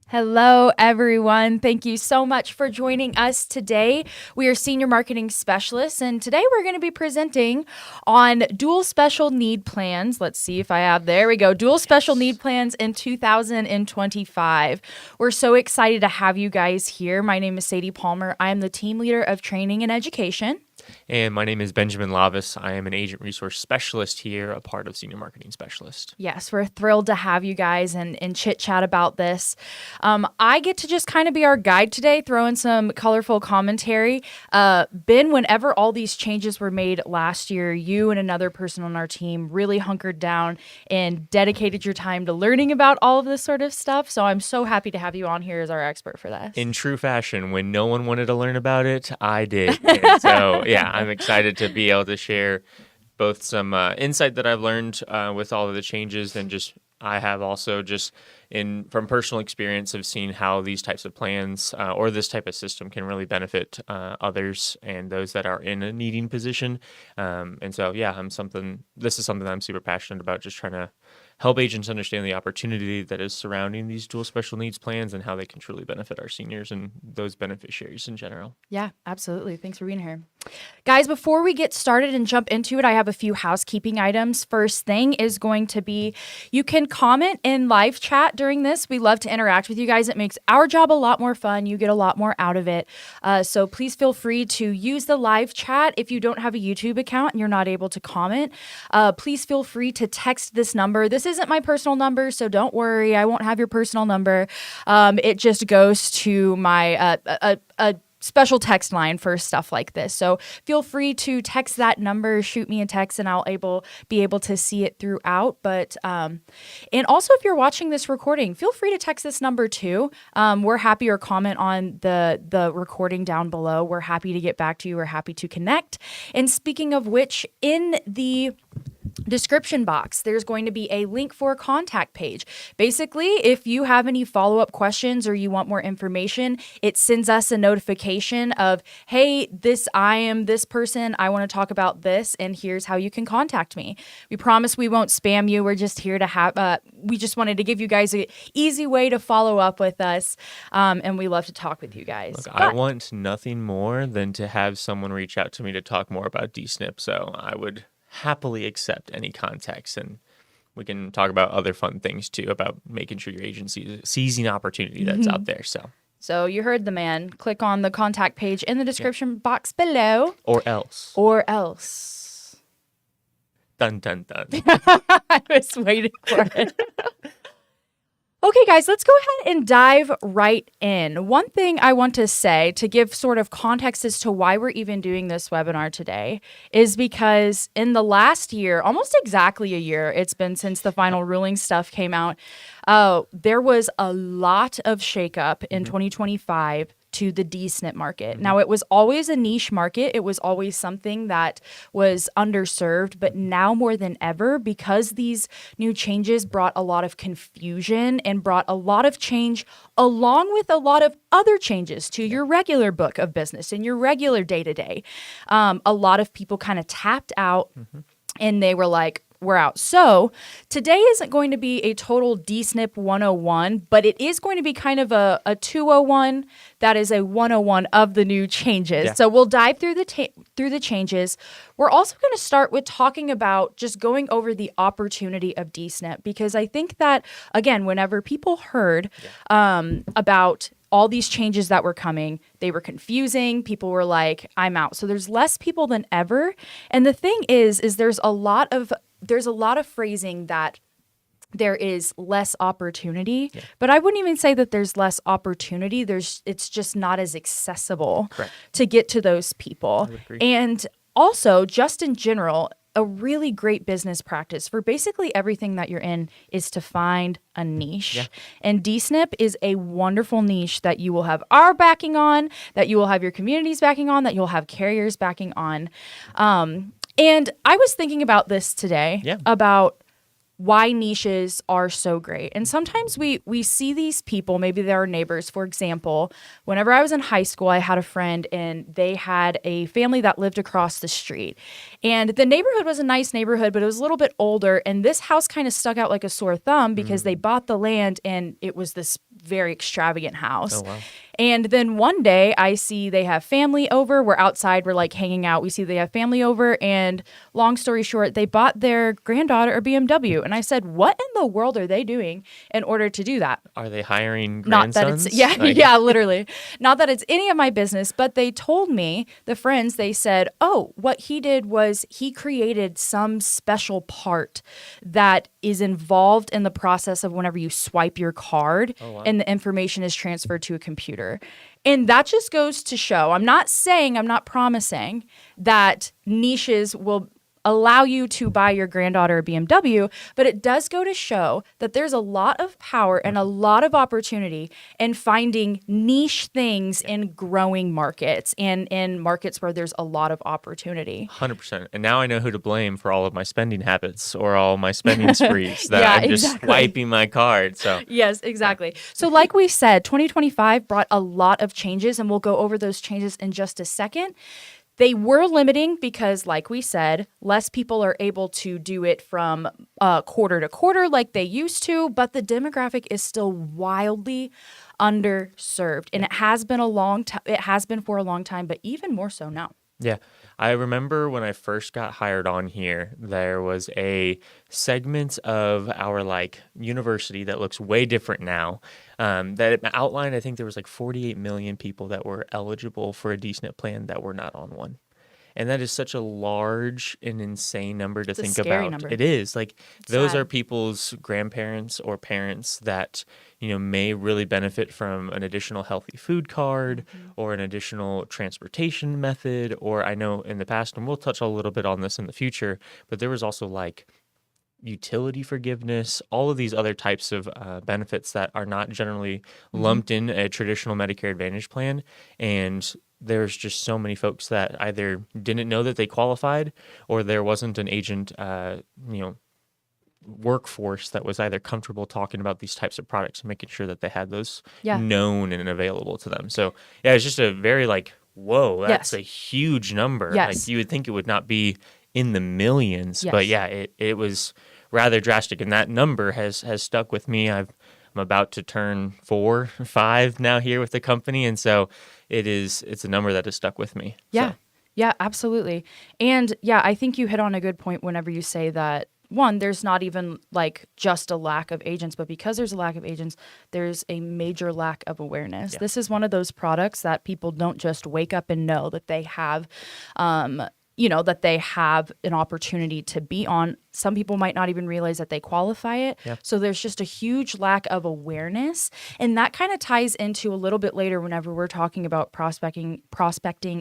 Hello, everyone. Thank you so much for joining us today. We are senior marketing specialists, and today we're going to be presenting on dual special need plans. Let's see if I have, there we go, dual special need plans in 2025. We're so excited to have you guys here. My name is Sadie Palmer. I am the team leader of training and education. And my name is Benjamin Lavis. I am an agent resource specialist here, a part of senior marketing specialist. Yes, we're thrilled to have you guys and chit chat about this. I get to just kind of be our guide today, throw in some colorful commentary. Ben, whenever all these changes were made last year, you and another person on our team really hunkered down and dedicated your time to learning about all of this sort of stuff. So I'm so happy to have you on here as our expert for this. In true fashion, when no one wanted to learn about it, I did. And so, yeah, I'm excited to be able to share both some insight that I've learned with all of the changes, and just I have also just from personal experience have seen how these types of plans or this type of system can really benefit others and those that are in a needing position. And so, yeah, this is something that I'm super passionate about, just trying to help agents understand the opportunity that is surrounding these dual special needs plans and how they can truly benefit our seniors and those beneficiaries in general. Yeah, absolutely. Thanks for being here. Guys, before we get started and jump into it, I have a few housekeeping items. First thing is going to be, you can comment in live chat during this. We love to interact with you guys. It makes our job a lot more fun. You get a lot more out of it. So please feel free to use the live chat. If you don't have a YouTube account and you're not able to comment, please feel free to text this number. This isn't my personal number, so don't worry. I won't have your personal number. It just goes to my a special text line for stuff like this. So feel free to text that number, shoot me a text, and I'll be able to see it throughout. But and also, if you're watching this recording, feel free to text this number too. We're happy, or comment on the recording down below. We're happy to get back to you. We're happy to connect. And speaking of which, in the description box, there's going to be a link for a contact page. Basically, if you have any follow-up questions or you want more information, it sends us a notification of, hey, I am this person, I want to talk about this, and here's how you can contact me. We promise we won't spam you. We're just here to we just wanted to give you guys an easy way to follow up with us, and we love to talk with you guys. Look, I want nothing more than to have someone reach out to me to talk more about DSNP, so I would happily accept any contacts, and we can talk about other fun things too, about making sure your agency is seizing opportunity that's out there. So you heard the man. Click on the contact page in the description box below. Or else. Dun, dun, dun. I was waiting for it. Okay, guys, let's go ahead and dive right in. One thing I want to say to give sort of context as to why we're even doing this webinar today is because in the last year, almost exactly a year, it's been since the final ruling stuff came out, there was a lot of shakeup in 2025 to the DSNP market. Now, it was always a niche market. It was always something that was underserved, but now more than ever, because these new changes brought a lot of confusion and brought a lot of change along with a lot of other changes to your regular book of business and your regular day-to-day. A lot of people kind of tapped out and they were like, we're out. So today isn't going to be a total DSNP 101, but it is going to be kind of a 201 that is a 101 of the new changes. Yeah. So we'll dive through the changes. We're also going to start with talking about just going over the opportunity of DSNP, because I think that, again, whenever people heard about all these changes that were coming, they were confusing. People were like, I'm out. So there's less people than ever. And the thing is there's a lot of phrasing that there is less opportunity, but I wouldn't even say that there's less opportunity. It's just not as accessible to get to those people. And also, just in general, a really great business practice for basically everything that you're in is to find a niche. Yeah. And DSNP is a wonderful niche that you will have our backing on, that you will have your community's backing on, that you'll have carriers backing on. And I was thinking about this today, about why niches are so great. And sometimes we see these people, maybe they're our neighbors. For example, whenever I was in high school, I had a friend and they had a family that lived across the street. And the neighborhood was a nice neighborhood, but it was a little bit older. And this house kind of stuck out like a sore thumb because they bought the land and it was this very extravagant house. Oh, wow. And then one day I see they have family over. We're outside. We're like hanging out. We see they have family over. And long story short, they bought their granddaughter a BMW. And I said, what in the world are they doing in order to do that? Are they hiring Not that grandsons? it's, yeah, literally. Not that it's any of my business, but they told me, the friends, they said, oh, what he did was he created some special part that is involved in the process of whenever you swipe your card and the information is transferred to a computer. And that just goes to show, I'm not promising that niches will allow you to buy your granddaughter a BMW, but it does go to show that there's a lot of power and a lot of opportunity in finding niche things in growing markets and in markets where there's a lot of opportunity. 100%. And now I know who to blame for all of my spending habits or all my spending sprees that Yeah, I'm just exactly. swiping my card. So Yes, exactly. So like we said, 2025 brought a lot of changes, and we'll go over those changes in just a second. They were limiting because, like we said, less people are able to do it from quarter to quarter like they used to, but the demographic is still wildly underserved. And it has been it has been for a long time, but even more so now. yeah, I remember when I first got hired on here, there was a segment of our university that looks way different now. That it outlined, I think there was 48 million people that were eligible for a DSNP plan that were not on one. And that is such a large and insane number to think scary about. number. It is those sad. are people's grandparents or parents that, may really benefit from an additional healthy food card or an additional transportation method. Or I know in the past, and we'll touch a little bit on this in the future, but there was also utility forgiveness, all of these other types of benefits that are not generally lumped in a traditional Medicare Advantage plan. And there's just so many folks that either didn't know that they qualified or there wasn't an agent, workforce that was either comfortable talking about these types of products and making sure that they had those known and available to them. So yeah, it's just a very whoa, that's a huge number. Yes. You would think it would not be in the millions, Yes. but yeah, it was rather drastic, and that number has stuck with me. I'm about to turn 4, 5 now here with the company, and so it's a number that has stuck with me. Yeah. So. Yeah, absolutely. And yeah, I think you hit on a good point whenever you say that, one, there's not even just a lack of agents, but because there's a lack of agents, there's a major lack of awareness. Yeah. This is one of those products that people don't just wake up and know that they have, that they have an opportunity to be on. Some people might not even realize that they qualify it. Yeah. So there's just a huge lack of awareness. And that kind of ties into a little bit later whenever we're talking about prospecting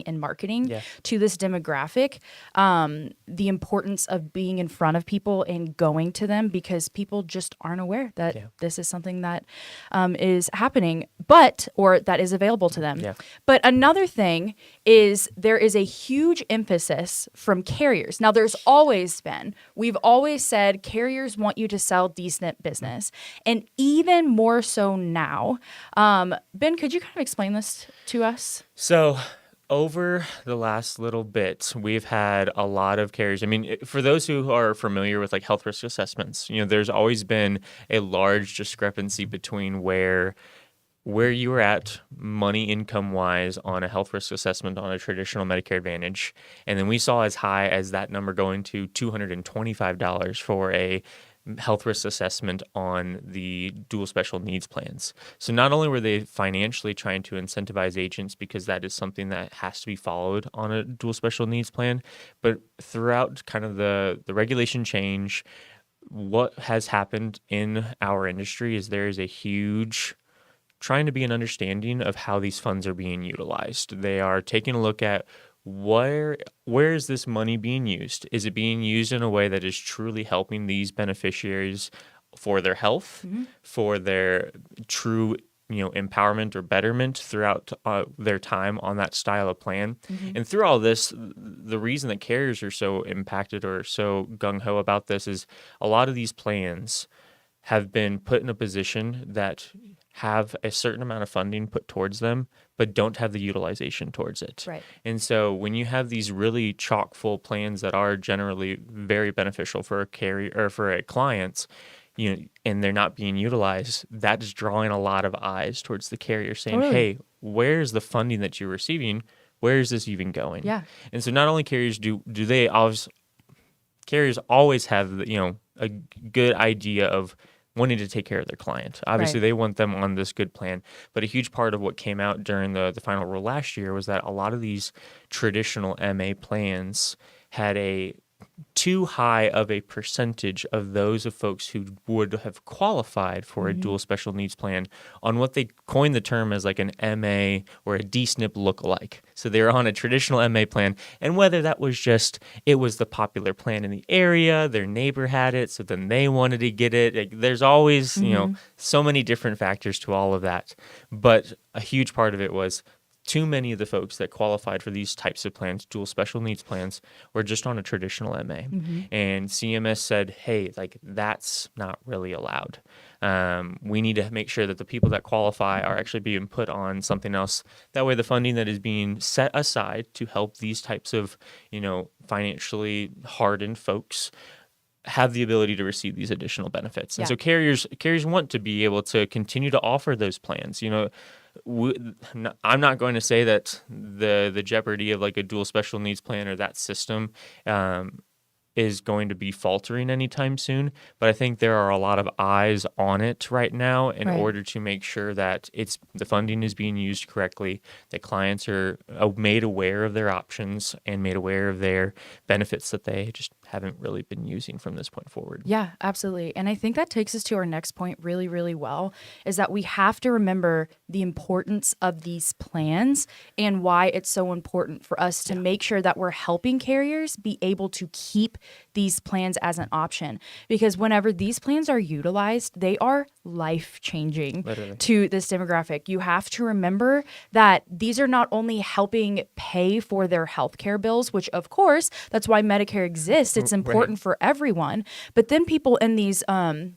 and marketing to this demographic, the importance of being in front of people and going to them because people just aren't aware that this is something that is happening, or that is available to them. Yeah. But another thing is there is a huge emphasis from carriers. Now, there's always been. We've always said carriers want you to sell DSNP business, and even more so now. Ben, could you kind of explain this to us? So over the last little bit, we've had a lot of carriers. I mean, for those who are familiar with health risk assessments, there's always been a large discrepancy between where you are at money income wise on a health risk assessment on a traditional Medicare Advantage. And then we saw as high as that number going to $225 for a health risk assessment on the dual special needs plans. So not only were they financially trying to incentivize agents because that is something that has to be followed on a dual special needs plan, but throughout kind of the regulation change, what has happened in our industry is there is a huge trying to be an understanding of how these funds are being utilized. They are taking a look at where is this money being used? Is it being used in a way that is truly helping these beneficiaries for their health, for their true empowerment or betterment throughout their time on that style of plan. Mm-hmm. And through all this, the reason that carriers are so impacted or so gung-ho about this is a lot of these plans have been put in a position that have a certain amount of funding put towards them, but don't have the utilization towards it. Right. And so when you have these really chock full plans that are generally very beneficial for a carrier or for a clients, and they're not being utilized, that is drawing a lot of eyes towards the carrier saying, Totally. hey, where's the funding that you're receiving? Where is this even going? Yeah. And so not only carriers carriers always have a good idea of wanting to take care of their client. Obviously, Right. they want them on this good plan. But a huge part of what came out during the final rule last year was that a lot of these traditional MA plans had a too high of a percentage of those of folks who would have qualified for a dual special needs plan on what they coined the term as like an MA or a DSNP lookalike. So they were on a traditional MA plan, and whether that was just it was the popular plan in the area, their neighbor had it, so then they wanted to get it. There's always, so many different factors to all of that. But a huge part of it was too many of the folks that qualified for these types of plans, dual special needs plans, were just on a traditional MA. And CMS said, hey, that's not really allowed. We need to make sure that the people that qualify are actually being put on something else. That way the funding that is being set aside to help these types of, financially hardened folks have the ability to receive these additional benefits. And so carriers want to be able to continue to offer those plans. I'm not going to say that the jeopardy of like a dual special needs plan or that system is going to be faltering anytime soon, but I think there are a lot of eyes on it right now in order to make sure that the funding is being used correctly, that clients are made aware of their options and made aware of their benefits that they just haven't really been using from this point forward. Yeah, absolutely. And I think that takes us to our next point really, really well, is that we have to remember the importance of these plans and why it's so important for us to make sure that we're helping carriers be able to keep these plans as an option. Because whenever these plans are utilized, they are life-changing to this demographic. You have to remember that these are not only helping pay for their healthcare bills, which of course, that's why Medicare exists. It's important for everyone. But then people in these more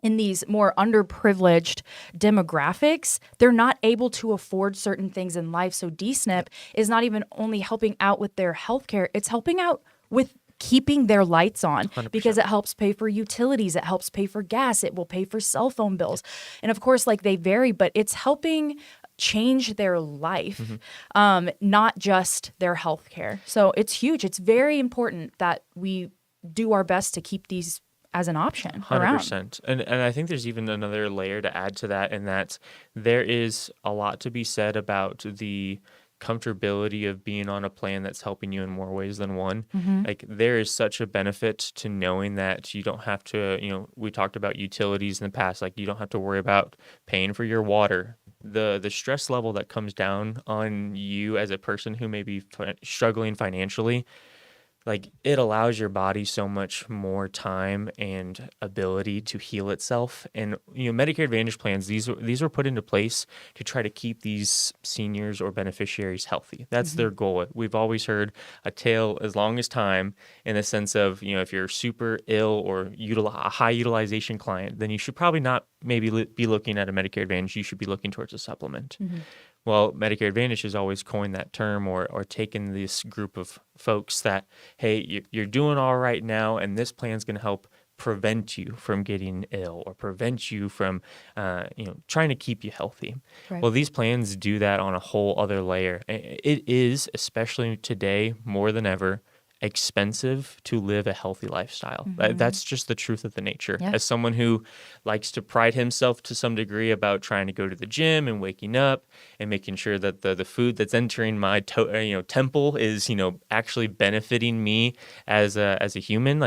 underprivileged demographics, they're not able to afford certain things in life. So DSNP is not even only helping out with their healthcare, it's helping out with keeping their lights on 100%. Because it helps pay for utilities, it helps pay for gas, it will pay for cell phone bills. And of course, they vary, but it's helping change their life, not just their health care. So it's huge. It's very important that we do our best to keep these as an option around. 100%. And I think there's even another layer to add to that, in that there is a lot to be said about the comfortability of being on a plan that's helping you in more ways than one. There is such a benefit to knowing that you don't have to, we talked about utilities in the past, you don't have to worry about paying for your water. The stress level that comes down on you as a person who may be struggling financially, it allows your body so much more time and ability to heal itself. And Medicare Advantage plans, these were put into place to try to keep these seniors or beneficiaries healthy. That's their goal. We've always heard a tale as long as time, in the sense of if you're super ill or a high utilization client, then you should probably not maybe be looking at a Medicare Advantage. You should be looking towards a supplement. Well, Medicare Advantage has always coined that term or taken this group of folks that, hey, you're doing all right now, and this plan's going to help prevent you from getting ill or prevent you from, trying to keep you healthy. Right. Well, these plans do that on a whole other layer. It is, especially today, more than ever, expensive to live a healthy lifestyle. That's just the truth of the nature. Yeah. As someone who likes to pride himself to some degree about trying to go to the gym and waking up and making sure that the food that's entering my temple is actually benefiting me as a human,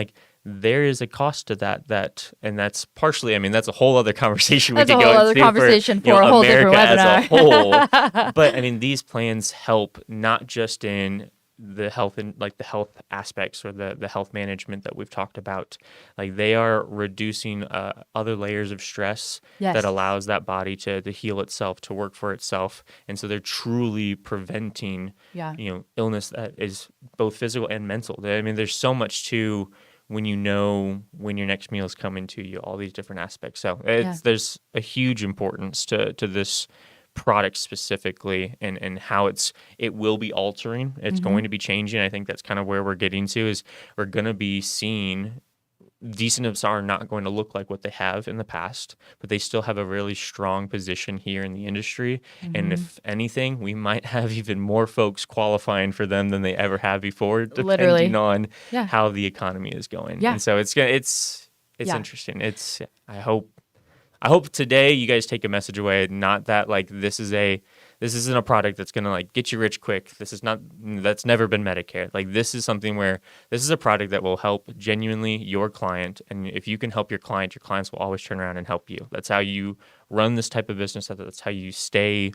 there is a cost to that, and that's partially, that's a whole other conversation we could go into. That's a whole other conversation for a whole America different webinar. as a whole. But these plans help not just in the health and like the health aspects or the health management that we've talked about, like they are reducing other layers of stress Yes. that allows that body to heal itself, to work for itself. And so they're truly preventing, Yeah. illness that is both physical and mental. I mean, there's so much to when you know when your next meal is coming to you, all these different aspects. So there's a huge importance to this product specifically and how it will be altering. It's going to be changing. I think that's kind of where we're getting to is we're going to be seeing DSNPs are not going to look like what they have in the past, but they still have a really strong position here in the industry. And if anything, we might have even more folks qualifying for them than they ever have before, depending on how the economy is going. Yeah. And so it's interesting. I hope today you guys take a message away, not that like this isn't a product that's going to like get you rich quick. That's never been Medicare. Like this is something where this is a product that will help genuinely your client. And if you can help your clients will always turn around and help you. That's how you run this type of business. That's how you stay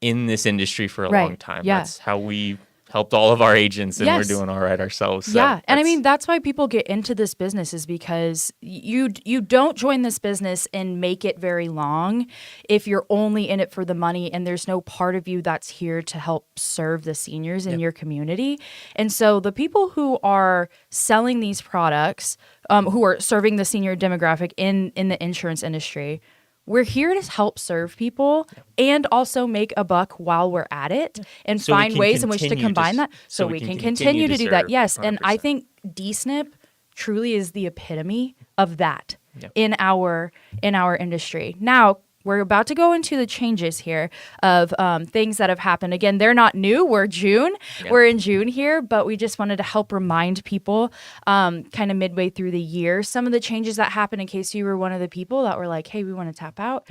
in this industry for a long time. Yeah. That's how we helped all of our agents, and we're doing all right ourselves. So yeah. And I mean, that's why people get into this business is because you don't join this business and make it very long if you're only in it for the money and there's no part of you that's here to help serve the seniors in your community. And so the people who are selling these products, who are serving the senior demographic in the insurance industry, we're here to help serve people and also make a buck while we're at it and so find ways in which to combine that so we can continue to do that. Yes. 100%. And I think DSNP truly is the epitome of that in our industry. Now, we're about to go into the changes here of things that have happened. Again, they're not new. We're June. Yeah. We're in June here, but we just wanted to help remind people kind of midway through the year some of the changes that happened in case you were one of the people that were like, hey, we want to tap out,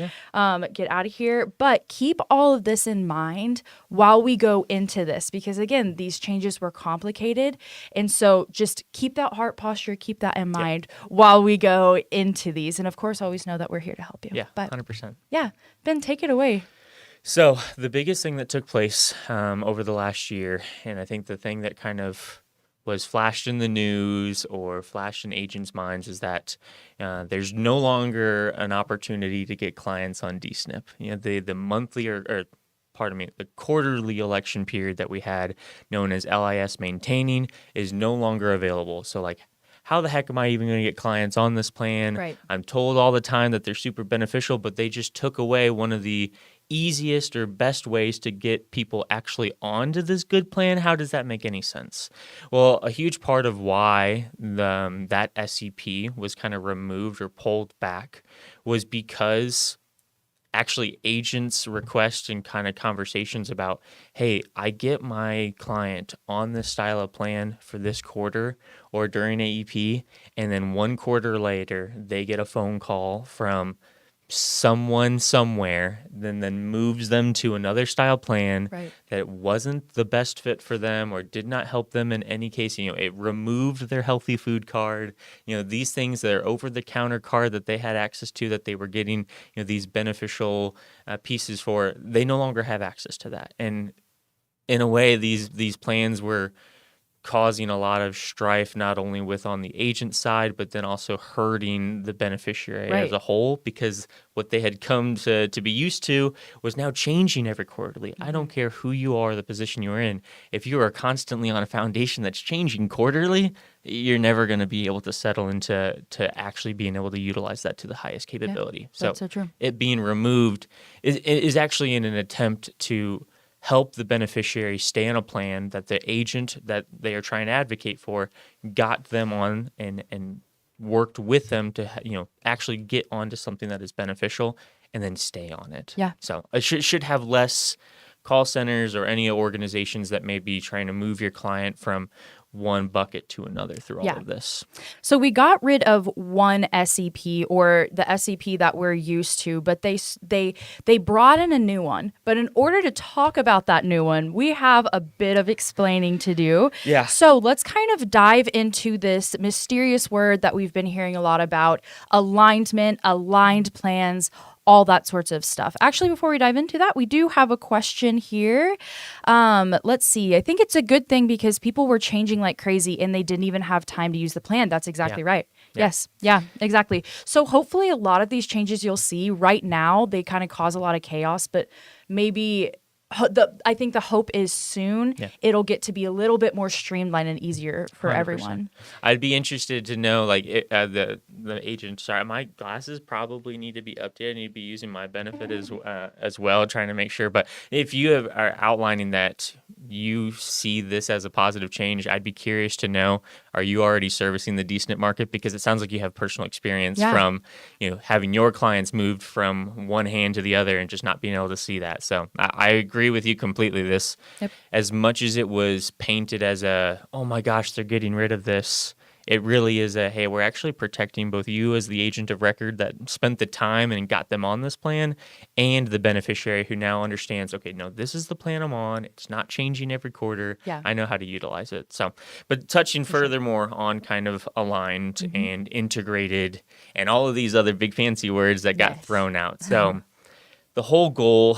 get out of here. But keep all of this in mind while we go into this because, again, these changes were complicated. And so just keep that heart posture, keep that in mind while we go into these. And, of course, always know that we're here to help you. Yeah, 100%. Yeah. Ben, take it away. So the biggest thing that took place over the last year, and I think the thing that kind of was flashed in the news or flashed in agents' minds is that there's no longer an opportunity to get clients on DSNP. The monthly the quarterly election period that we had known as LIS maintaining is no longer available. So like, how the heck am I even going to get clients on this plan? Right. I'm told all the time that they're super beneficial, but they just took away one of the easiest or best ways to get people actually onto this good plan. How does that make any sense? Well, a huge part of why that SEP was kind of removed or pulled back was because actually agents' requests and kind of conversations about, hey, I get my client on this style of plan for this quarter or during AEP, and then 1 quarter later, they get a phone call from someone somewhere, then moves them to another style plan that wasn't the best fit for them or did not help them in any case. It removed their healthy food card. These things, their over-the-counter card that they had access to, that they were getting, these beneficial pieces for, they no longer have access to that. And in a way, these plans were causing a lot of strife, not only with on the agent side, but then also hurting the beneficiary as a whole, because what they had come to be used to was now changing every quarterly. I don't care who you are, the position you're in. If you are constantly on a foundation that's changing quarterly, you're never going to be able to settle into actually being able to utilize that to the highest capability. That's so true. It being removed is actually in an attempt to help the beneficiary stay on a plan that the agent that they are trying to advocate for got them on and worked with them to actually get onto something that is beneficial and then stay on it. Yeah. So it should have less call centers or any organizations that may be trying to move your client from one bucket to another through all of this. So we got rid of one SEP, or the SEP that we're used to, but they brought in a new one. But in order to talk about that new one, we have a bit of explaining to do. Yeah. So let's kind of dive into this mysterious word that we've been hearing a lot about: alignment, aligned plans. all that sorts of stuff. Actually, before we dive into that, we do have a question here. Let's see. I think it's a good thing because people were changing like crazy and they didn't even have time to use the plan. That's exactly right. Yeah. Yes. Yeah, exactly. So hopefully a lot of these changes you'll see right now, they kind of cause a lot of chaos, but maybe I think the hope is soon it'll get to be a little bit more streamlined and easier for 100%. everyone. I'd be interested to know, like, the agent. Sorry, my glasses probably need to be updated. I need to be using my benefit as well, trying to make sure. But if you are outlining that you see this as a positive change, I'd be curious to know: are you already servicing the DSNP market? Because it sounds like you have personal experience from having your clients moved from one hand to the other and just not being able to see that. So I agree with you completely. This, as much as it was painted as a, oh my gosh, they're getting rid of this, it really is a, hey, we're actually protecting both you as the agent of record that spent the time and got them on this plan, and the beneficiary who now understands, okay, no, this is the plan I'm on. It's not changing every quarter. Yeah. I know how to utilize it. So, but touching furthermore on kind of aligned and integrated and all of these other big fancy words that got thrown out. So the whole goal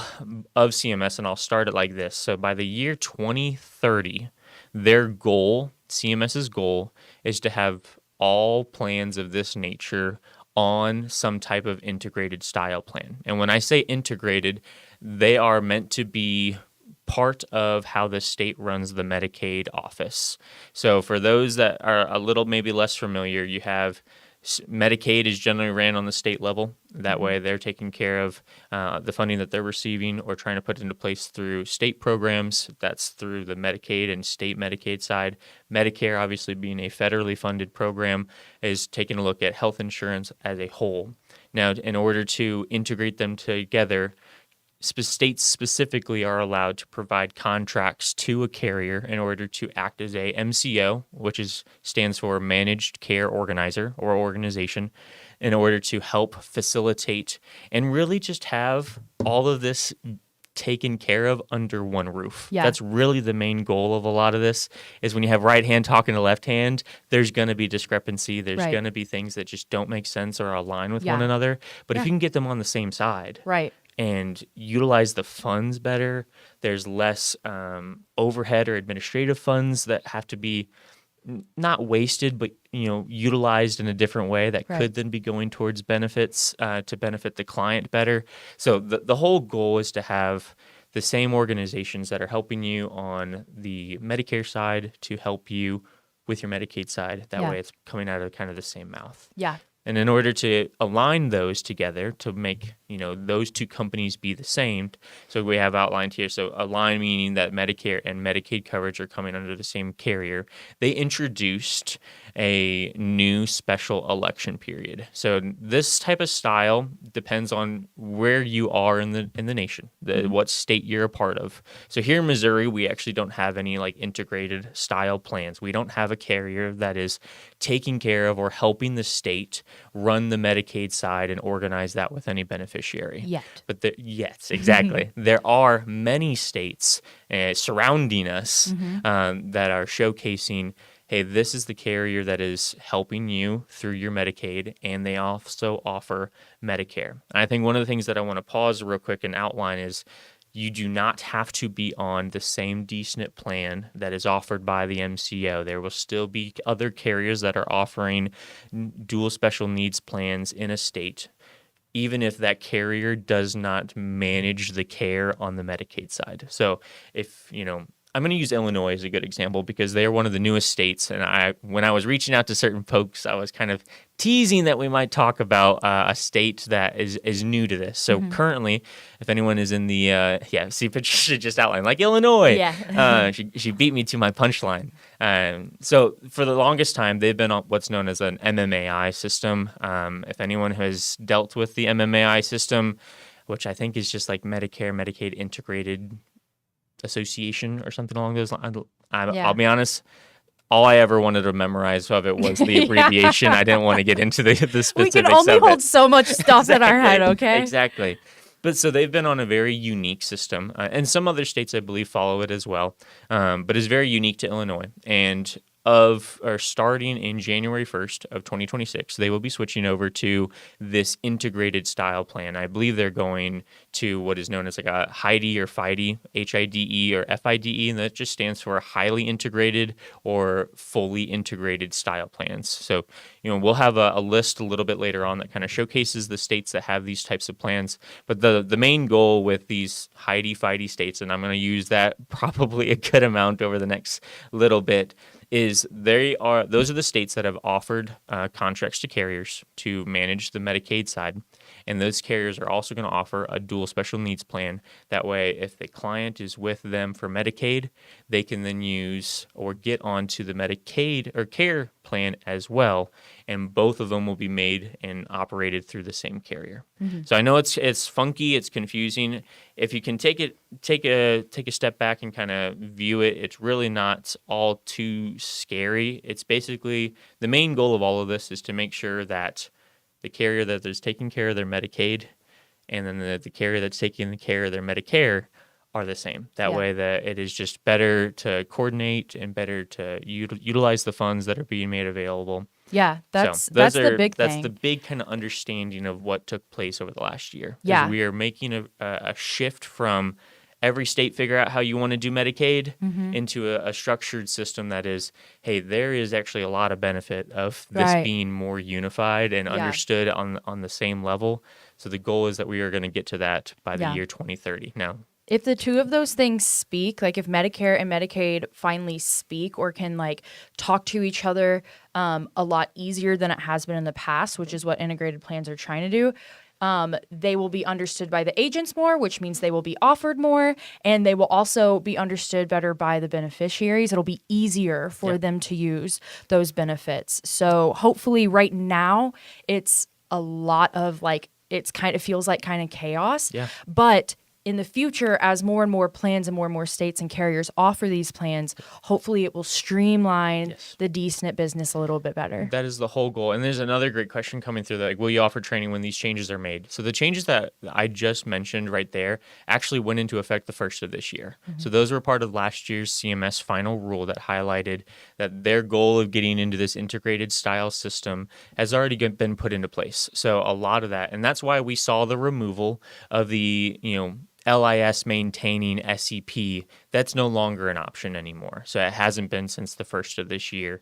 of CMS, and I'll start it like this. So by the year 2030, their goal, CMS's goal, is to have all plans of this nature on some type of integrated style plan. And when I say integrated, they are meant to be part of how the state runs the Medicaid office. So for those that are a little maybe less familiar, you have Medicaid is generally ran on the state level. That way they're taking care of the funding that they're receiving or trying to put into place through state programs. That's through the Medicaid and state Medicaid side. Medicare, obviously being a federally funded program, is taking a look at health insurance as a whole. Now, in order to integrate them together, states specifically are allowed to provide contracts to a carrier in order to act as a MCO, which stands for Managed Care Organizer or organization, in order to help facilitate and really just have all of this taken care of under one roof. Yeah. That's really the main goal of a lot of this, is when you have right hand talking to left hand, there's going to be discrepancy. There's going to be things that just don't make sense or align with one another. But if you can get them on the same side, and utilize the funds better, there's less overhead or administrative funds that have to be not wasted, but utilized in a different way that could then be going towards benefits to benefit the client better. So the whole goal is to have the same organizations that are helping you on the Medicare side to help you with your Medicaid side. That way it's coming out of kind of the same mouth. Yeah. And in order to align those together to make, those two companies be the same, so we have outlined here, so align meaning that Medicare and Medicaid coverage are coming under the same carrier. They introduced a new special election period. So this type of style depends on where you are in the nation, what state you're a part of. So here in Missouri, we actually don't have any like integrated style plans. We don't have a carrier that is taking care of or helping the state run the Medicaid side and organize that with any beneficiary. But yes, exactly. There are many states surrounding us that are showcasing, hey, this is the carrier that is helping you through your Medicaid, and they also offer Medicare. And I think one of the things that I want to pause real quick and outline is you do not have to be on the same DSNP plan that is offered by the MCO. There will still be other carriers that are offering dual special needs plans in a state, even if that carrier does not manage the care on the Medicaid side. So if, I'm going to use Illinois as a good example because they are one of the newest states. And when I was reaching out to certain folks, I was kind of teasing that we might talk about a state that is new to this. So currently, if anyone is in the, see, Patricia just outlined, like Illinois. She beat me to my punchline. So for the longest time, they've been on what's known as an MMAI system. If anyone has dealt with the MMAI system, which I think is just like Medicare, Medicaid integrated association or something along those lines. I'll be honest, all I ever wanted to memorize of it was the abbreviation. I didn't want to get into the specifics. We can only hold so much stuff in our head, okay? Exactly. But so they've been on a very unique system, and some other states, I believe, follow it as well. But it's very unique to Illinois. And of or starting in January 1st of 2026, they will be switching over to this integrated style plan. I believe they're going to what is known as like a HIDE or FIDE, HIDE or FIDE, and that just stands for highly integrated or fully integrated style plans. So, we'll have a list a little bit later on that kind of showcases the states that have these types of plans. But the main goal with these HIDE, FIDE states, and I'm going to use that probably a good amount over the next little bit, is those are the states that have offered contracts to carriers to manage the Medicaid side, and those carriers are also going to offer a dual special needs plan. That way, if the client is with them for Medicaid, they can then use or get onto the Medicaid or care plan as well, and both of them will be made and operated through the same carrier. So I know it's funky, it's confusing. If you can take a step back and kind of view it, it's really not all too scary. It's basically the main goal of all of this is to make sure that the carrier that is taking care of their Medicaid and then the carrier that's taking care of their Medicare are the same. That way that it is just better to coordinate and better to utilize the funds that are being made available. Yeah, that's the big thing. That's the big kind of understanding of what took place over the last year. Yeah. We are making a shift from every state figure out how you want to do Medicaid into a structured system that is, hey, there is actually a lot of benefit of this being more unified and understood on the same level. So the goal is that we are going to get to that by the year 2030. Now, if the two of those things speak, like if Medicare and Medicaid finally speak or can like talk to each other a lot easier than it has been in the past, which is what integrated plans are trying to do, they will be understood by the agents more, which means they will be offered more, and they will also be understood better by the beneficiaries. It'll be easier for them to use those benefits. So hopefully right now it's a lot of like, it feels like kind of chaos, but in the future, as more and more plans and more states and carriers offer these plans, hopefully it will streamline the DSNP business a little bit better. That is the whole goal. And there's another great question coming through, like, will you offer training when these changes are made? So the changes that I just mentioned right there actually went into effect the first of this year. So those were part of last year's CMS final rule that highlighted that their goal of getting into this integrated style system has already been put into place. So a lot of that, and that's why we saw the removal of the, LIS maintaining SEP, that's no longer an option anymore. So it hasn't been since the first of this year.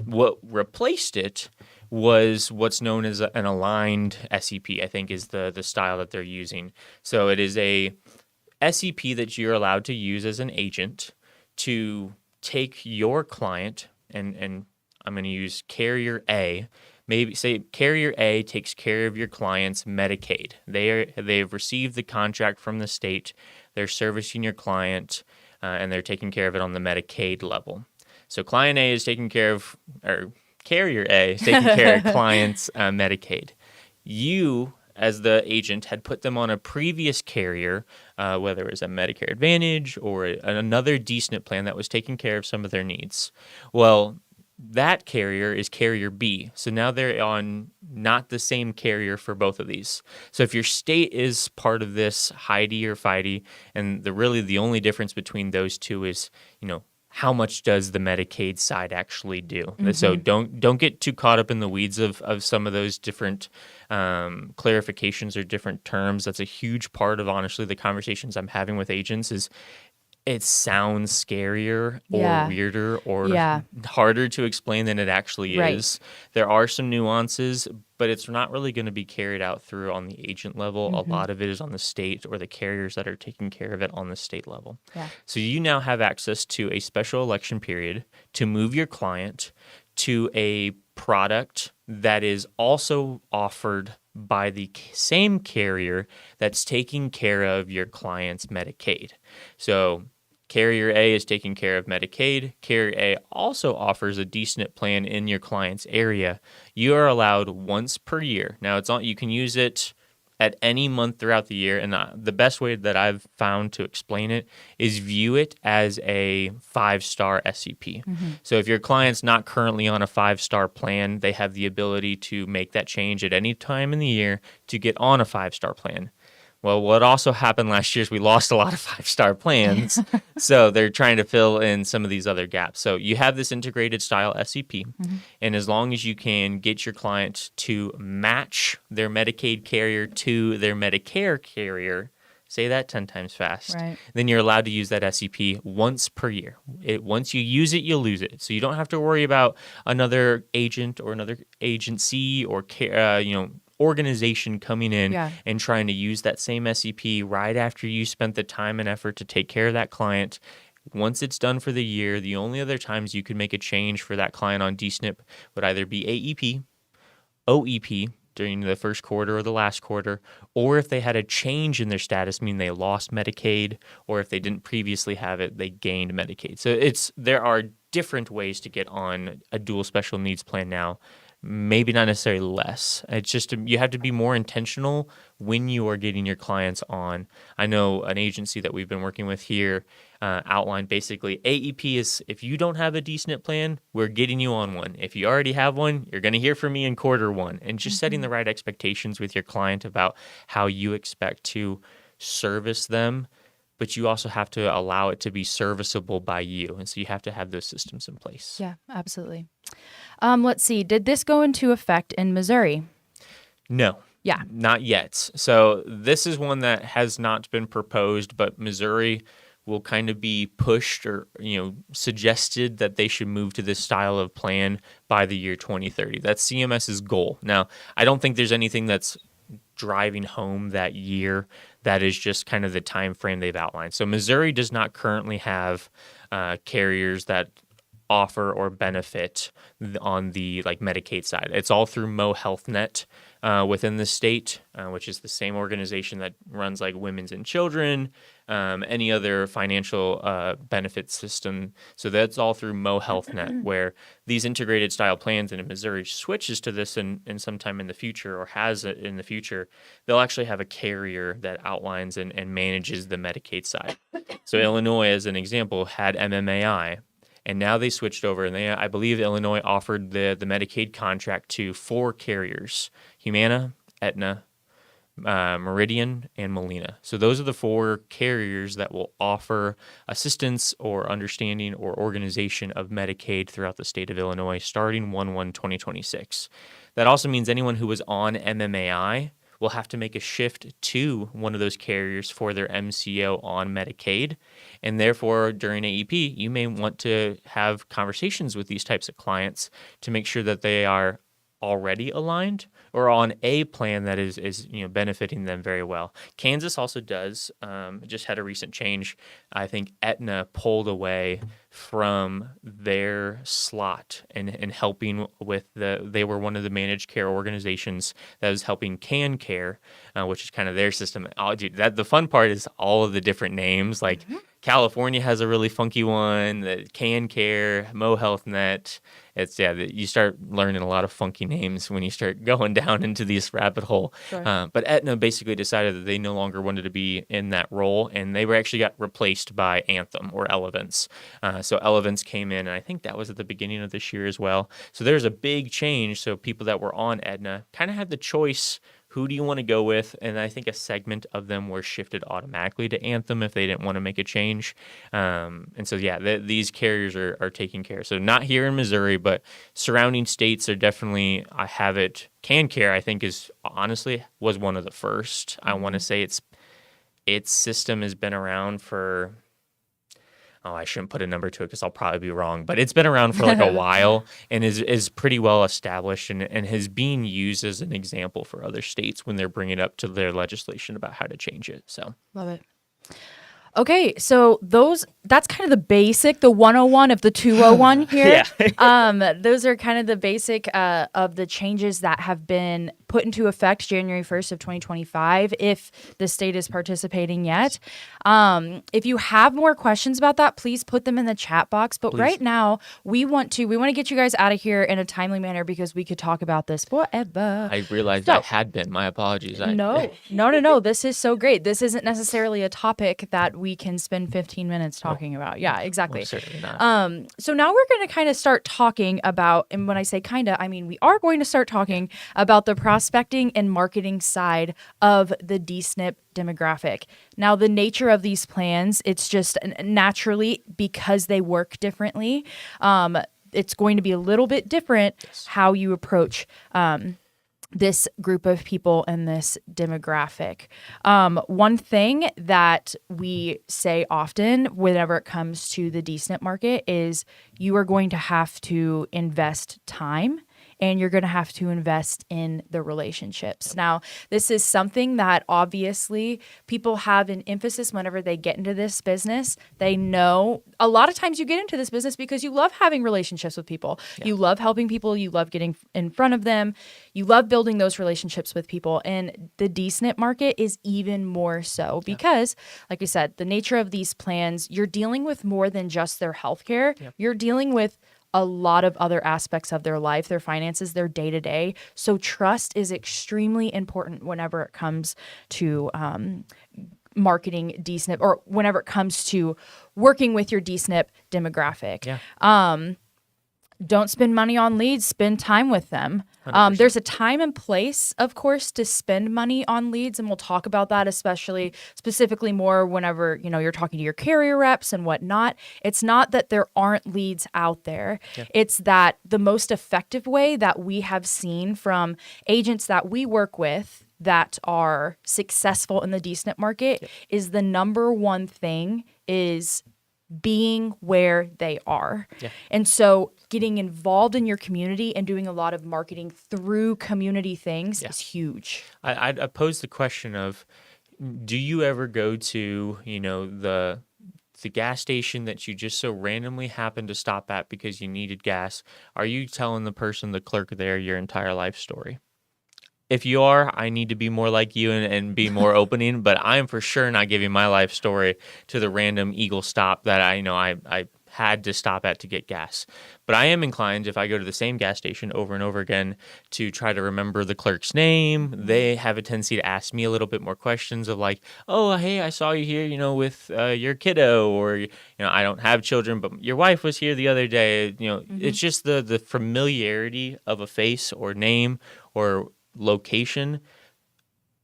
What replaced it was what's known as an aligned SEP, I think is the style that they're using. So it is a SEP that you're allowed to use as an agent to take your client, and I'm going to use carrier A. Maybe say carrier A takes care of your client's Medicaid. They've received the contract from the state. They're servicing your client, and they're taking care of it on the Medicaid level. So client A is taking care of, or carrier A is taking care of client's Medicaid. You, as the agent, had put them on a previous carrier, whether it was a Medicare Advantage or another DSNP plan that was taking care of some of their needs. Well, that carrier is carrier B. So now they're on not the same carrier for both of these. So if your state is part of this HIDE or FIDE, and the only difference between those two is, how much does the Medicaid side actually do? So don't get too caught up in the weeds of some of those different clarifications or different terms. That's a huge part of, honestly, the conversations I'm having with agents is it sounds scarier or weirder or harder to explain than it actually is. There are some nuances, but it's not really going to be carried out through on the agent level. A lot of it is on the state or the carriers that are taking care of it on the state level. So you now have access to a special election period to move your client to a product that is also offered by the same carrier that's taking care of your client's Medicaid. So carrier A is taking care of Medicaid. Carrier A also offers a DSNP plan in your client's area. You are allowed once per year. Now, you can use it at any month throughout the year, and the best way that I've found to explain it is view it as a 5-star SEP. So if your client's not currently on a 5-star plan, they have the ability to make that change at any time in the year to get on a 5-star plan. Well, what also happened last year is we lost a lot of 5-star plans. So they're trying to fill in some of these other gaps. So you have this integrated style SEP. And as long as you can get your client to match their Medicaid carrier to their Medicare carrier, say that 10 times fast, Right. then you're allowed to use that SEP once per year. Once you use it, you lose it. So you don't have to worry about another agent or another agency or organization coming in and trying to use that same SEP right after you spent the time and effort to take care of that client. Once it's done for the year, the only other times you could make a change for that client on DSNP would either be AEP, OEP during the first quarter or the last quarter, or if they had a change in their status, meaning they lost Medicaid, or if they didn't previously have it, they gained Medicaid. So there are different ways to get on a dual special needs plan now. Maybe not necessarily less. It's just you have to be more intentional when you are getting your clients on. I know an agency that we've been working with here outlined basically AEP is if you don't have a DSNP plan, we're getting you on one. If you already have one, you're going to hear from me in quarter one. And just setting the right expectations with your client about how you expect to service them, but you also have to allow it to be serviceable by you. And so you have to have those systems in place. Yeah, absolutely. Let's see. Did this go into effect in Missouri? No. Yeah. Not yet. So this is one that has not been proposed, but Missouri will kind of be pushed or, suggested that they should move to this style of plan by the year 2030. That's CMS's goal. Now, I don't think there's anything that's driving home that year. That is just kind of the time frame they've outlined. So Missouri does not currently have carriers that offer or benefit on the Medicaid side. It's all through Mo Health Net within the state, which is the same organization that runs Women's and Children, any other financial benefit system. So that's all through Mo Health Net, where these integrated style plans, and if Missouri switches to this in sometime in the future or has it in the future, they'll actually have a carrier that outlines and manages the Medicaid side. So Illinois, as an example, had MMAI. And now they switched over, and I believe Illinois offered the Medicaid contract to 4 carriers: Humana, Aetna, Meridian, and Molina. So those are the 4 carriers that will offer assistance or understanding or organization of Medicaid throughout the state of Illinois starting 1/1/2026. That also means anyone who was on MMAI will have to make a shift to one of those carriers for their MCO on Medicaid. And therefore, during AEP, you may want to have conversations with these types of clients to make sure that they are already aligned or on a plan that is benefiting them very well. Kansas also does. Just had a recent change. I think Aetna pulled away from their slot and helping with they were one of the managed care organizations that was helping CanCare, which is kind of their system. The fun part is all of the different names. California has a really funky one, that CanCare, Mo Health Net. You start learning a lot of funky names when you start going down into this rabbit hole. Sure. But Aetna basically decided that they no longer wanted to be in that role, and they actually got replaced by Anthem or Elevance. So Elevance came in, and I think that was at the beginning of this year as well. So there's a big change. So people that were on Aetna kind of had the choice. Who do you want to go with? And I think a segment of them were shifted automatically to Anthem if they didn't want to make a change. And so, these carriers are taking care. So not here in Missouri, but surrounding states are definitely, CanCare, I think was one of the first. I want to say its system has been around for, I shouldn't put a number to it because I'll probably be wrong, but it's been around for a while and is pretty well established and has been used as an example for other states when they're bringing it up to their legislation about how to change it. So love it. Okay, so that's kind of the basic, the 101 of the 201 here. Yeah. Those are kind of the basic of the changes that have been put into effect January 1st of 2025, if the state is participating yet. If you have more questions about that, please put them in the chat box. But right now, we want to get you guys out of here in a timely manner because we could talk about this forever. I realized I had been. My apologies. No. This is so great. This isn't necessarily a topic that we can spend 15 minutes talking about. Yeah, exactly. Well, certainly not. So now we're going to kind of start talking about, and when I say kind of, I mean we are going to start talking about the process prospecting and marketing side of the DSNP demographic. Now, the nature of these plans, it's just naturally because they work differently. It's going to be a little bit different how you approach this group of people and this demographic. One thing that we say often whenever it comes to the DSNP market is you are going to have to invest time and you're going to have to invest in the relationships. Now, this is something that obviously people have an emphasis whenever they get into this business. They know a lot of times you get into this business because you love having relationships with people. Yeah. You love helping people. You love getting in front of them. You love building those relationships with people. And the DSNP market is even more so because, like we said, the nature of these plans, you're dealing with more than just their healthcare. Yeah. You're dealing with a lot of other aspects of their life, their finances, their day-to-day. So trust is extremely important whenever it comes to marketing DSNP or whenever it comes to working with your DSNP demographic. Yeah. Don't spend money on leads, spend time with them. There's a time and place, of course, to spend money on leads, and we'll talk about that specifically more whenever, you're talking to your carrier reps and whatnot. It's not that there aren't leads out there. Yeah. It's that the most effective way that we have seen from agents that we work with that are successful in the DSNP market is the number one thing is being where they are. Yeah. And so getting involved in your community and doing a lot of marketing through community things is huge. I'd pose the question of, do you ever go to, the gas station that you just so randomly happened to stop at because you needed gas? Are you telling the clerk there, your entire life story? If you are, I need to be more like you and be more opening, but I'm for sure not giving my life story to the random Eagle stop that I had to stop at to get gas. But I am inclined, if I go to the same gas station over and over again, to try to remember the clerk's name. They have a tendency to ask me a little bit more questions of like, oh, hey, I saw you here, with your kiddo, or, I don't have children, but your wife was here the other day. It's just the familiarity of a face or name or location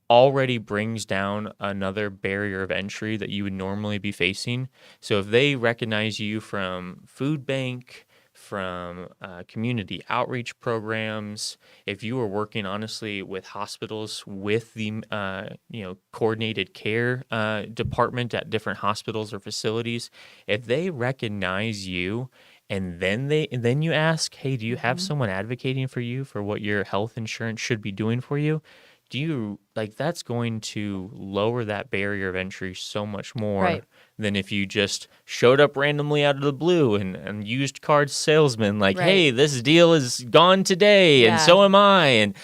already brings down another barrier of entry that you would normally be facing. So if they recognize you from food bank, from community outreach programs, if you are working honestly with hospitals with the coordinated care department at different hospitals or facilities, if they recognize you and then you ask, hey, do you have someone advocating for you for what your health insurance should be doing for you? That's going to lower that barrier of entry so much more than if you just showed up randomly out of the blue and used card salesman hey, this deal is gone today and so am I, and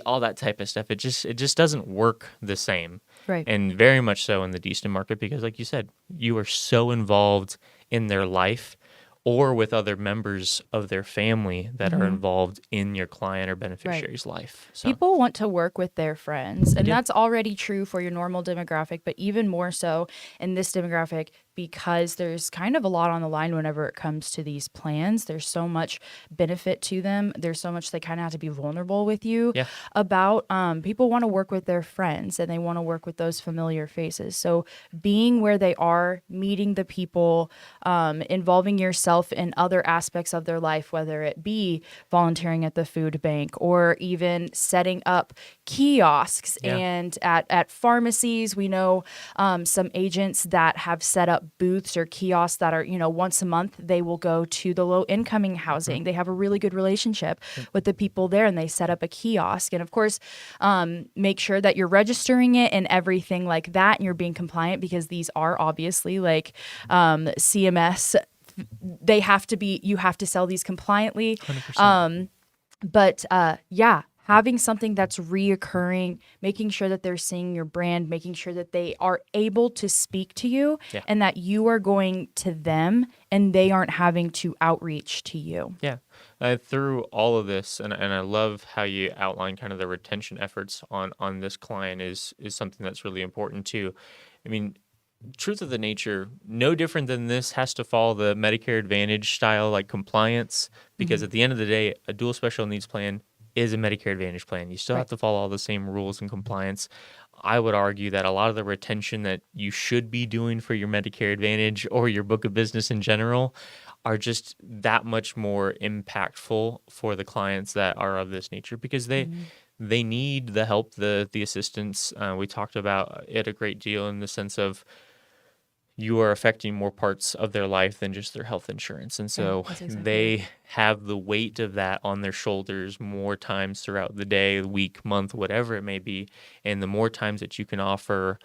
all that type of stuff. It just doesn't work the same. Right. And very much so in the DSNP market because, like you said, you are so involved in their life or with other members of their family that are involved in your client or beneficiary's life. So. People want to work with their friends, and that's already true for your normal demographic, but even more so in this demographic because there's kind of a lot on the line whenever it comes to these plans. There's so much benefit to them. There's so much they kind of have to be vulnerable with you about. People want to work with their friends, and they want to work with those familiar faces. So being where they are, meeting the people, involving yourself in other aspects of their life, whether it be volunteering at the food bank or even setting up kiosks and at pharmacies. We know some agents that have set up booths or kiosks that are, once a month they will go to the low incoming housing. They have a really good relationship with the people there, and they set up a kiosk. And of course, make sure that you're registering it and everything like that, and you're being compliant because these are obviously CMS. They have to be, you have to sell these compliantly. 100%. Having something that's reoccurring, making sure that they're seeing your brand, making sure that they are able to speak to you and that you are going to them and they aren't having to outreach to you. Yeah. Through all of this, and I love how you outline kind of the retention efforts on this client is something that's really important too. I mean, truth of the nature, no different than this has to follow the Medicare Advantage style compliance because at the end of the day, a dual special needs plan is a Medicare Advantage plan. You still Right. have to follow all the same rules and compliance. I would argue that a lot of the retention that you should be doing for your Medicare Advantage or your book of business in general are just that much more impactful for the clients that are of this nature, because they need the help, the assistance. We talked about it a great deal in the sense of you are affecting more parts of their life than just their health insurance. And Yeah, so that's exactly right. they have the weight of that on their shoulders more times throughout the day, week, month, whatever it may be. And the more times that you can offer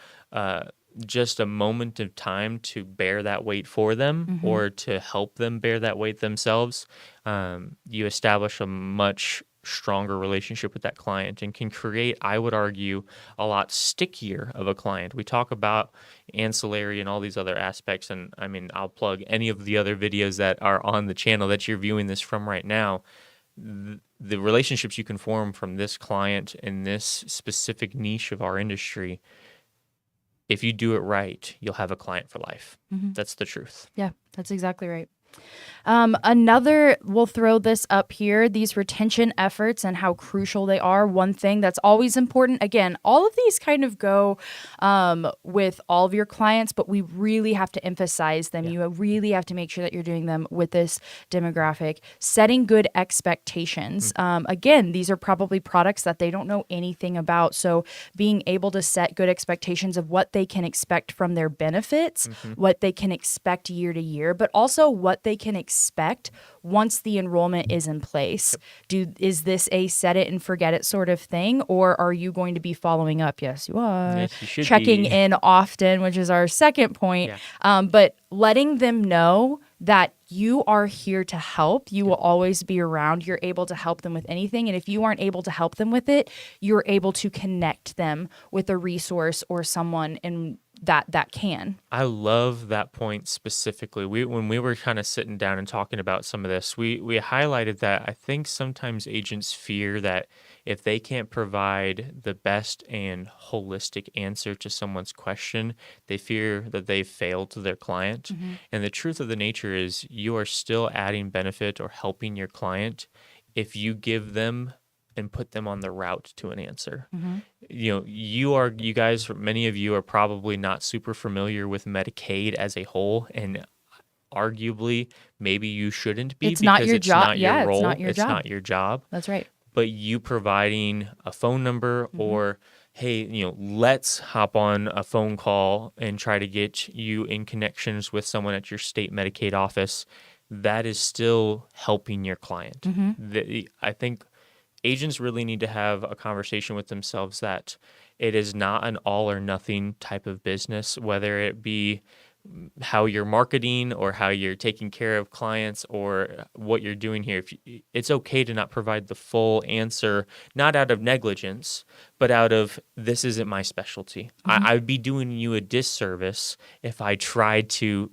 just a moment of time to bear that weight for them or to help them bear that weight themselves, you establish a much stronger relationship with that client and can create, I would argue, a lot stickier of a client. We talk about ancillary and all these other aspects, and I mean, I'll plug any of the other videos that are on the channel that you're viewing this from right now. The relationships you can form from this client in this specific niche of our industry, if you do it right, you'll have a client for life. That's the truth. Yeah, that's exactly right. We'll throw this up here, these retention efforts and how crucial they are. One thing that's always important, again, all of these kind of go with all of your clients, but we really have to emphasize them. You really have to make sure that you're doing them with this demographic. Setting good expectations. Again, these are probably products that they don't know anything about. So being able to set good expectations of what they can expect from their benefits, what they can expect year to year, but also what they can expect once the enrollment is in place. Is this a set it and forget it sort of thing, or are you going to be following up? Yes, you are. Yes, you should checking be. in often, which is our second point. But letting them know that you are here to help. You will always be around. You're able to help them with anything. And if you aren't able to help them with it, you're able to connect them with a resource or someone in that can. I love that point specifically. When we were kind of sitting down and talking about some of this, we highlighted that I think sometimes agents fear that if they can't provide the best and holistic answer to someone's question, they fear that they've failed to their client. And the truth of the nature is you are still adding benefit or helping your client if you give them and put them on the route to an answer. You know, you guys, many of you are probably not super familiar with Medicaid as a whole, and arguably maybe you shouldn't be It's not because your it's job. not your Yeah, role. it's not your job. Not your job. That's right. But you providing a phone number or, hey, let's hop on a phone call and try to get you in connections with someone at your state Medicaid office, that is still helping your client. I think agents really need to have a conversation with themselves that it is not an all or nothing type of business, whether it be how you're marketing or how you're taking care of clients or what you're doing here. It's okay to not provide the full answer, not out of negligence, but out of this isn't my specialty. I'd be doing you a disservice if I tried to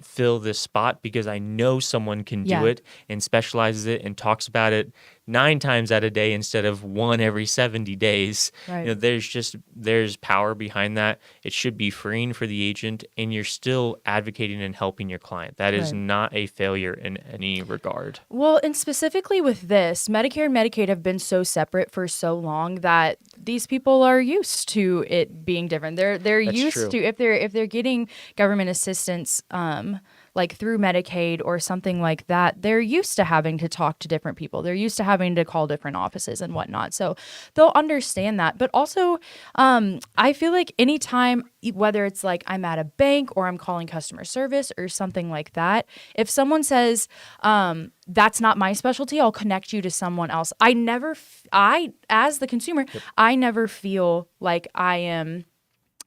fill this spot because I know someone can do it and specializes it and talks about it 9 times out of day instead of 1 every 70 days. Right. There's power behind that. It should be freeing for the agent, and you're still advocating and helping your client. That is not a failure in any regard. Well, and specifically with this, Medicare and Medicaid have been so separate for so long that these people are used to it being different. They're That's used true. to if they're getting government assistance like through Medicaid or something like that, they're used to having to talk to different people. They're used to having to call different offices and whatnot. So they'll understand that. But also, I feel like anytime, whether it's like I'm at a bank or I'm calling customer service or something like that, if someone says, that's not my specialty, I'll connect you to someone else. As the consumer, I never feel like I am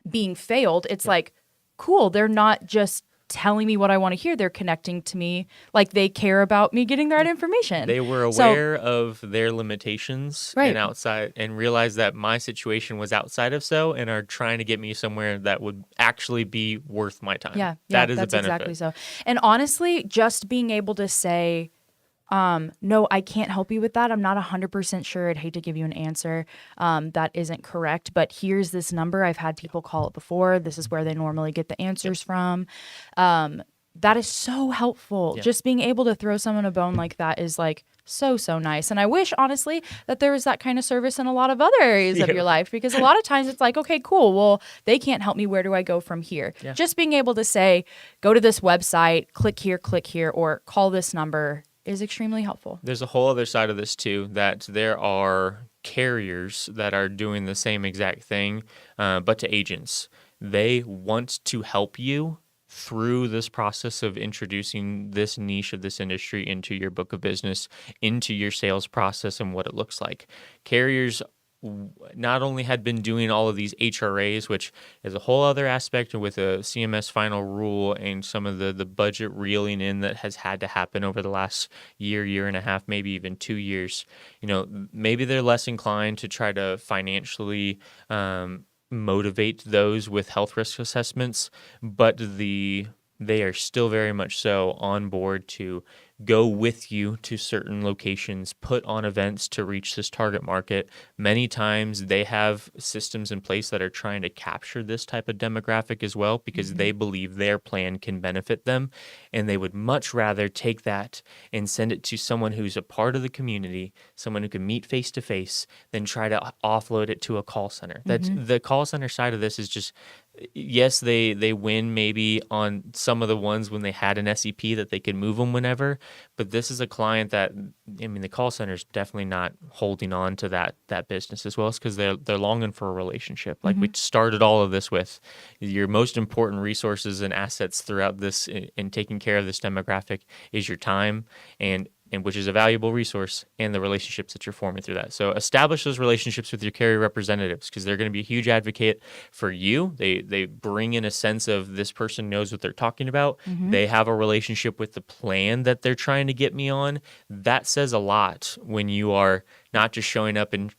being failed. It's like, cool, they're not just telling me what I want to hear. They're connecting to me, like they care about me getting the right information. They were aware of their limitations and outside, and realized that my situation was outside of so, and are trying to get me somewhere that would actually be worth my time. Yeah, that is that's a benefit. exactly so. And honestly, just being able to say, no, I can't help you with that. I'm not 100% sure. I'd hate to give you an answer that isn't correct, but here's this number. I've had people call it before. This is where they normally get the answers from. That is so helpful. Just being able to throw someone a bone like that is like, so nice. And I wish, honestly, that there was that kind of service in a lot of other areas of your life, because a lot of times it's like, okay, cool. Well, they can't help me. Where do I go from here? Yeah. Just being able to say, go to this website, click here, or call this number is extremely helpful. There's a whole other side of this too, that there are carriers that are doing the same exact thing, but to agents. They want to help you through this process of introducing this niche of this industry into your book of business, into your sales process and what it looks like. Carriers not only had been doing all of these HRAs, which is a whole other aspect with a CMS final rule and some of the budget reeling in that has had to happen over the last year and a half, maybe even 2 years. Maybe they're less inclined to try to financially motivate those with health risk assessments, but they are still very much so on board to go with you to certain locations, put on events to reach this target market. Many times they have systems in place that are trying to capture this type of demographic as well, because they believe their plan can benefit them. And they would much rather take that and send it to someone who's a part of the community, someone who can meet face to face, than try to offload it to a call center. That's the call center side of this is just, yes, they win maybe on some of the ones when they had an SEP that they could move them whenever, but this is a client that, the call center is definitely not holding on to that business as well, as because they're longing for a relationship. Like we started all of this with, your most important resources and assets throughout this in taking care of this demographic is your time, and which is a valuable resource, and the relationships that you're forming through that. So establish those relationships with your carrier representatives, because they're going to be a huge advocate for you. They bring in a sense of, this person knows what they're talking about. They have a relationship with the plan that they're trying to get me on. That says a lot when you are not just showing up and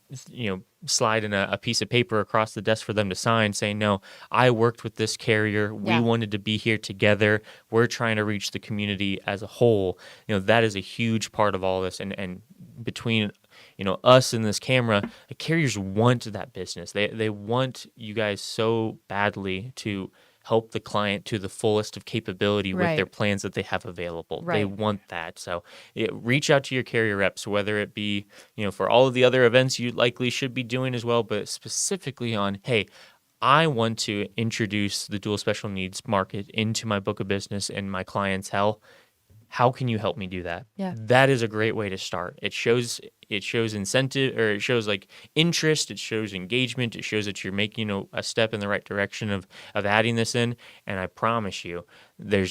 sliding a piece of paper across the desk for them to sign saying, no, I worked with this carrier. We wanted to be here together. We're trying to reach the community as a whole. That is a huge part of all this. And between us and this camera, the carriers want that business. They want you guys so badly to help the client to the fullest of capability with their plans that they have available. They want that. So reach out to your carrier reps, whether it be, for all of the other events you likely should be doing as well, but specifically on, hey, I want to introduce the dual special needs market into my book of business and my clientele. How can you help me do that? Yeah. That is a great way to start. It shows incentive, or it shows like interest. It shows engagement. It shows that you're making a step in the right direction of adding this in. And I promise you, there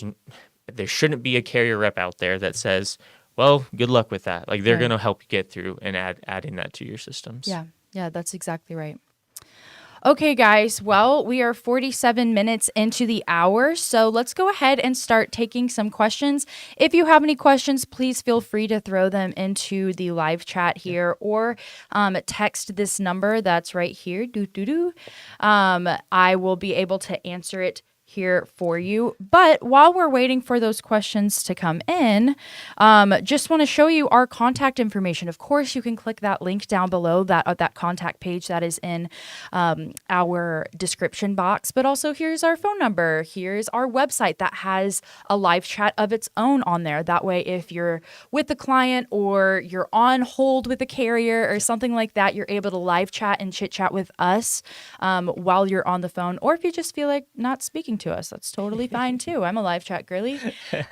shouldn't be a carrier rep out there that says, well, good luck with that. Like they're going to help you get through and adding that to your systems. Yeah, that's exactly right. Okay, guys. Well, we are 47 minutes into the hour, so let's go ahead and start taking some questions. If you have any questions, please feel free to throw them into the live chat here, or text this number that's right here. I will be able to answer it here for you. But while we're waiting for those questions to come in, just want to show you our contact information. Of course, you can click that link down below, that contact page that is in our description box. But also, here's our phone number. Here's our website that has a live chat of its own on there. That way, if you're with the client or you're on hold with the carrier or something like that, you're able to live chat and chit chat with us while you're on the phone. Or if you just feel like not speaking to us, that's totally fine too. I'm a live chat girly.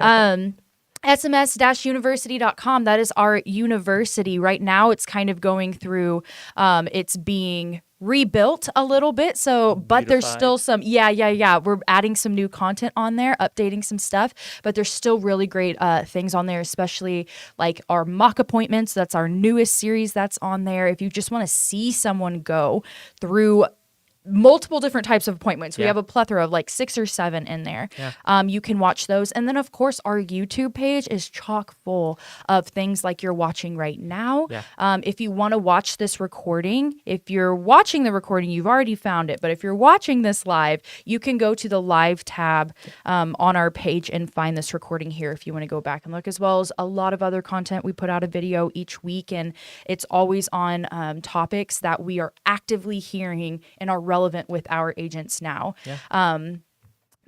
SMS-university.com. That is our university. Right now, it's kind of going through, it's being rebuilt a little bit. So, but there's still some, we're adding some new content on there, updating some stuff, but there's still really great things on there, especially like our mock appointments. That's our newest series that's on there. If you just want to see someone go through multiple different types of appointments. We have a plethora of like 6 or 7 in there. You can watch those. And then, of course, our YouTube page is chock full of things like you're watching right now. If you want to watch this recording, if you're watching the recording, you've already found it. But if you're watching this live, you can go to the live tab on our page and find this recording here if you want to go back and look, as well as a lot of other content. We put out a video each week, and it's always on topics that we are actively hearing and are relevant with our agents now.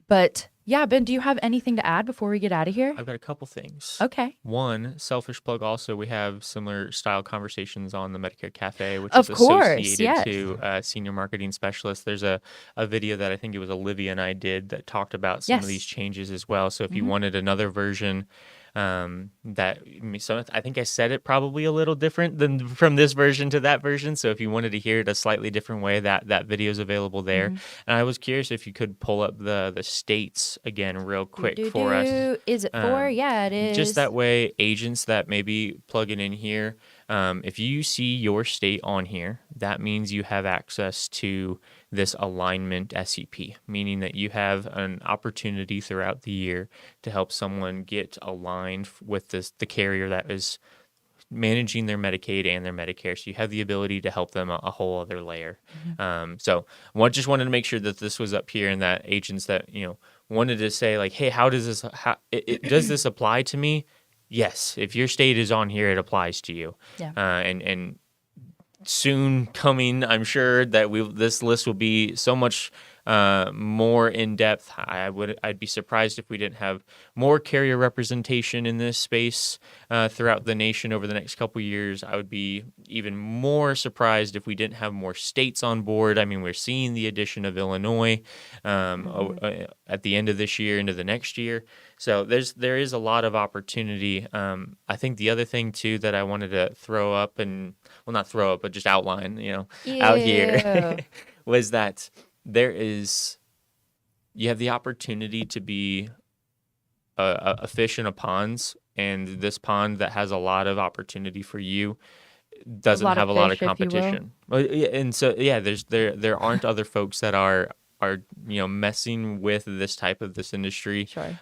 But Yeah, Ben, do you have anything to add before we get out of here? I've got a couple things. Okay. One, selfish plug also, we have similar style conversations on the Medicare Cafe, which is Of course, associated yes. to senior marketing specialists. There's a video that I think it was Olivia and I did that talked about some of these Yes. changes as well. So if you Mhm. wanted another version, so I think I said it probably a little different than from this version to that version. So if you wanted to hear it a slightly different way, that video is available there. Mhm. And I was curious if you could pull up the states again real Do, quick do, for us. do. Is it 4? Yeah, it Just is. that way, agents that may be plugging in here, if you see your state on here, that means you have access to this alignment SEP, meaning that you have an opportunity throughout the year to help someone get aligned with the carrier that is managing their Medicaid and their Medicare. So you have the ability to help them a whole other layer. So just wanted to make sure that this was up here and that agents that, wanted to say like, hey, how does does this apply to me? Yes. If your state is on here, it applies to you. Yeah. And soon coming, I'm sure that this list will be so much more in depth. I'd be surprised if we didn't have more carrier representation in this space throughout the nation over the next couple of years. I would be even more surprised if we didn't have more states on board. I mean, we're seeing the addition of Illinois at the end of this year into the next year. So there is a lot of opportunity. I think the other thing too that I wanted to throw up not throw up, but just outline, out here was that you have the opportunity to be a fish in a pond, and this pond that has a lot of opportunity for you doesn't have a lot of competition. And so, yeah, there aren't other folks that are messing with this industry, Sure.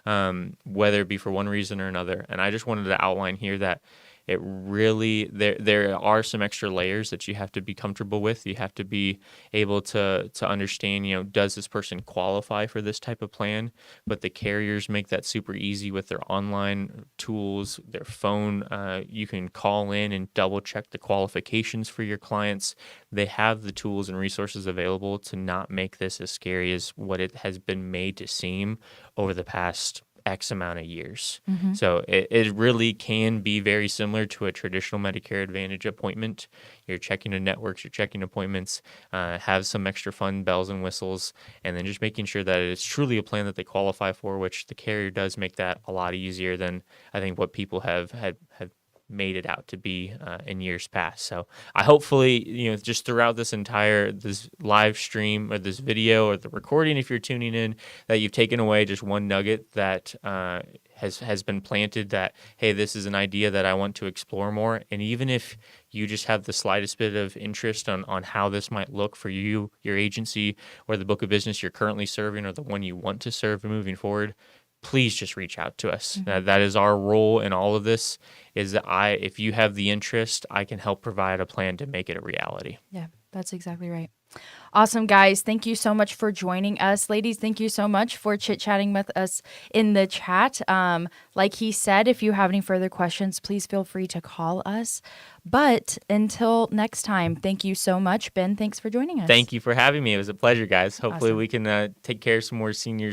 whether it be for one reason or another. And I just wanted to outline here that it really there are some extra layers that you have to be comfortable with. You have to be able to understand, does this person qualify for this type of plan? But the carriers make that super easy with their online tools, their phone. You can call in and double check the qualifications for your clients. They have the tools and resources available to not make this as scary as what it has been made to seem over the past X amount of years. Mm-hmm. So it really can be very similar to a traditional Medicare Advantage appointment. You're checking the networks, you're checking appointments, have some extra fun bells and whistles, and then just making sure that it's truly a plan that they qualify for, which the carrier does make that a lot easier than I think what people have made it out to be in years past. So I hopefully, just throughout this live stream or this video or the recording, if you're tuning in, that you've taken away just one nugget that has been planted that, hey, this is an idea that I want to explore more. And even if you just have the slightest bit of interest on how this might look for you, your agency, or the book of business you're currently serving or the one you want to serve moving forward, please just reach out to us. Mm-hmm. That is our role in all of this, is that if you have the interest, I can help provide a plan to make it a reality. Yeah, that's exactly right. Awesome, guys. Thank you so much for joining us. Ladies, thank you so much for chit-chatting with us in the chat. Like he said, if you have any further questions, please feel free to call us. But until next time, thank you so much. Ben, thanks for joining us. Thank you for having me. It was a pleasure, guys. Hopefully Awesome. we can take care of some more seniors